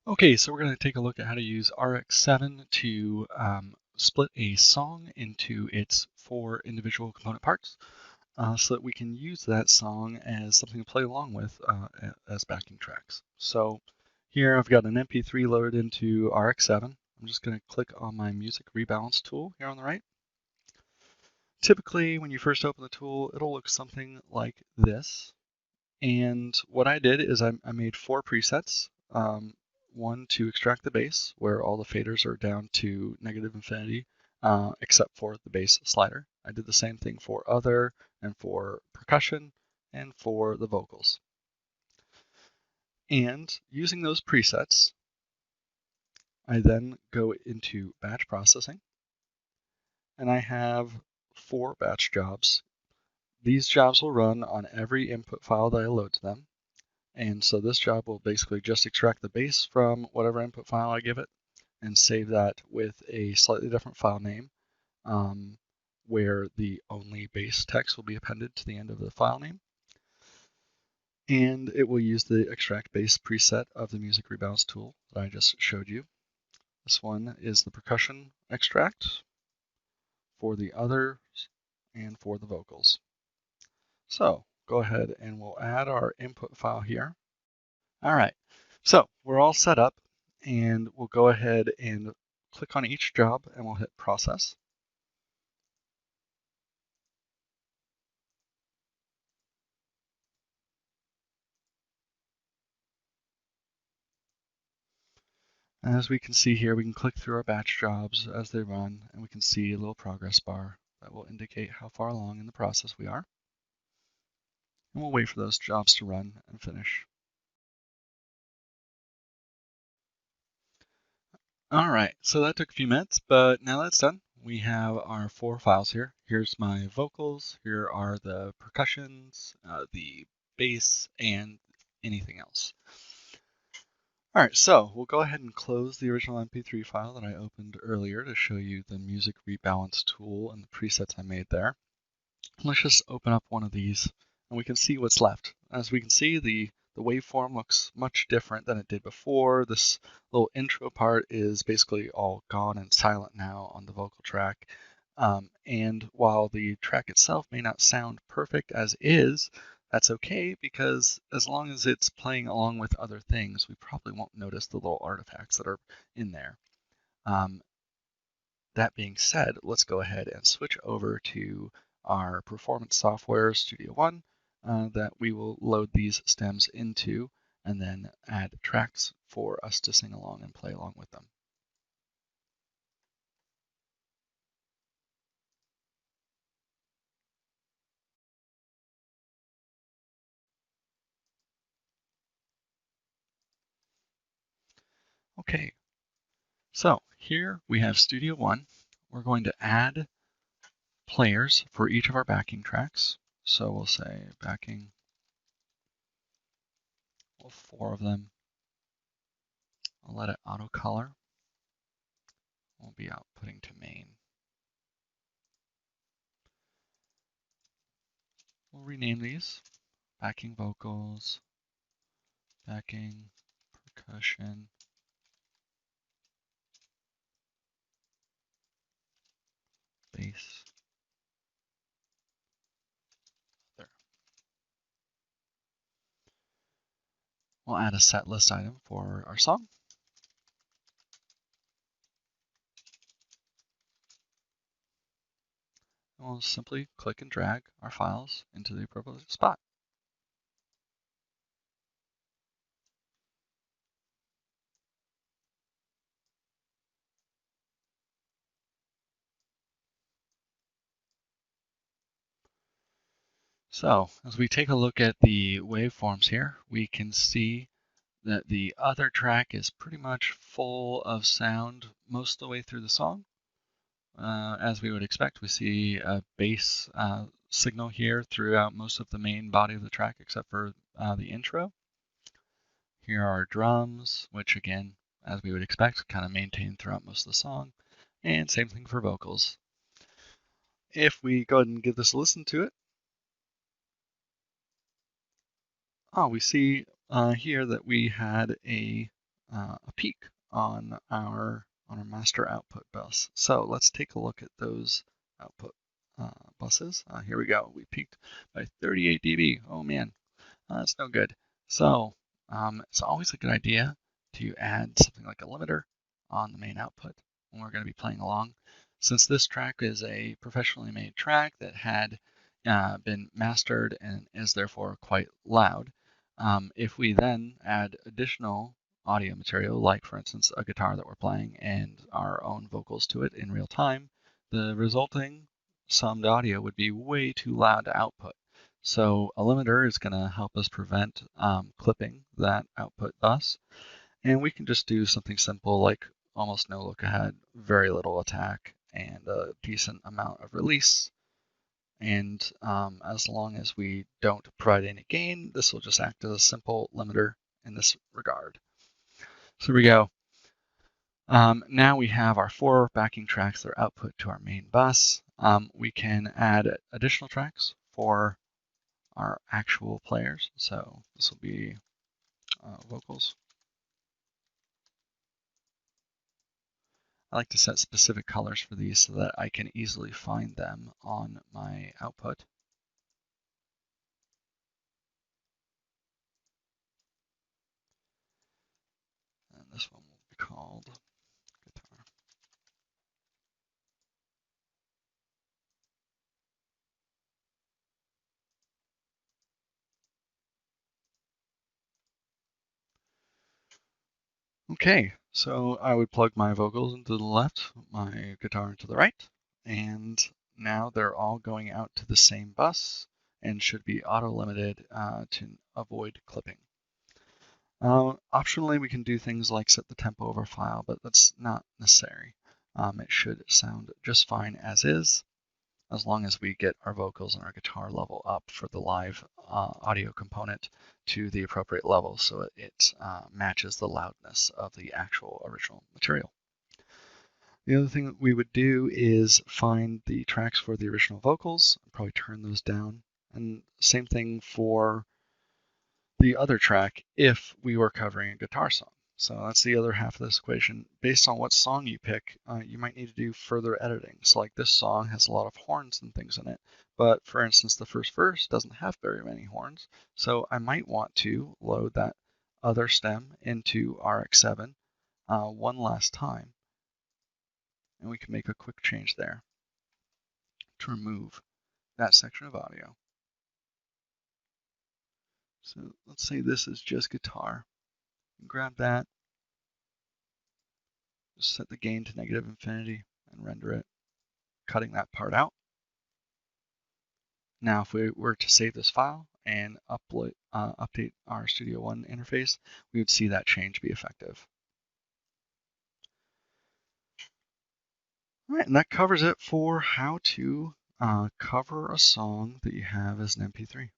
Okay, so we're going to take a look at how to use RX7 to split a song into its 4 individual component parts so that we can use that song as something to play along with as backing tracks. So here I've got an MP3 loaded into RX7. I'm just going to click on my music rebalance tool here on the right. Typically, when you first open the tool, it'll look something like this. And what I did is I made 4 presets. One to extract the bass, where all the faders are down to negative infinity, except for the bass slider. I did the same thing for other and for percussion and for the vocals. And using those presets, I then go into batch processing, and I have 4 batch jobs. These jobs will run on every input file that I load to them. And so this job will basically just extract the bass from whatever input file I give it and save that with a slightly different file name where the only bass text will be appended to the end of the file name. And it will use the extract bass preset of the music rebalance tool that I just showed you. This one is the percussion extract for the others and for the vocals. So go ahead and we'll add our input file here. All right, so we're all set up and we'll go ahead and click on each job and we'll hit process. And as we can see here, we can click through our batch jobs as they run and we can see a little progress bar that will indicate how far along in the process we are. And we'll wait for those jobs to run and finish. All right, so that took a few minutes, but now that's done, we have our 4 files here. Here's my vocals, here are the percussions, the bass, and anything else. All right, so we'll go ahead and close the original MP3 file that I opened earlier to show you the music rebalance tool and the presets I made there. Let's just open up one of these and we can see what's left. As we can see, the waveform looks much different than it did before. This little intro part is basically all gone and silent now on the vocal track. And while the track itself may not sound perfect as is, that's okay because as long as it's playing along with other things, we probably won't notice the little artifacts that are in there. That being said, let's go ahead and switch over to our performance software, Studio One, that we will load these stems into and then add tracks for us to sing along and play along with them. Okay, so here we have Studio One. We're going to add players for each of our backing tracks. So we'll say backing, well, 4 of them. I'll let it auto color. We'll be outputting to main. We'll rename these backing vocals, backing percussion, bass, other. We'll add a set list item for our song. And we'll simply click and drag our files into the appropriate spot. So as we take a look at the waveforms here, we can see that the other track is pretty much full of sound most of the way through the song. As we would expect, we see a bass signal here throughout most of the main body of the track except for the intro. Here are drums, which again, as we would expect, kind of maintained throughout most of the song. And same thing for vocals. If we go ahead and give this a listen to it, we see here that we had a a peek on our master output bus. So let's take a look at those output buses. Here we go. We peaked by 38 dB. Oh man, that's no good. So it's always a good idea to add something like a limiter on the main output when we're going to be playing along. Since this track is a professionally made track that had been mastered and is therefore quite loud, if we then add additional audio material, like for instance a guitar that we're playing and our own vocals to it in real time, the resulting summed audio would be way too loud to output. So a limiter is going to help us prevent clipping that output bus. And we can just do something simple like almost no look ahead, very little attack, and a decent amount of release. And as long as we don't provide any gain, this will just act as a simple limiter in this regard. So here we go. Now we have our 4 backing tracks that are output to our main bus. We can add additional tracks for our actual players. So this will be vocals. I like to set specific colors for these so that I can easily find them on my output. And this one will be called guitar. Okay, so I would plug my vocals into the left, my guitar into the right, and now they're all going out to the same bus and should be auto-limited to avoid clipping. Optionally, we can do things like set the tempo of our file, but that's not necessary. It should sound just fine as is, as long as we get our vocals and our guitar level up for the live audio component to the appropriate level so it matches the loudness of the actual original material. The other thing that we would do is find the tracks for the original vocals, probably turn those down, and same thing for the other track if we were covering a guitar song. So that's the other half of this equation. Based on what song you pick, you might need to do further editing. So like this song has a lot of horns and things in it, but for instance, the first verse doesn't have very many horns. So I might want to load that other stem into RX7 one last time. And we can make a quick change there to remove that section of audio. So let's say this is just guitar. Grab that, just set the gain to negative infinity and render it, cutting that part out. Now, if we were to save this file and update our Studio One interface, we would see that change be effective. All right, and that covers it for how to cover a song that you have as an MP3.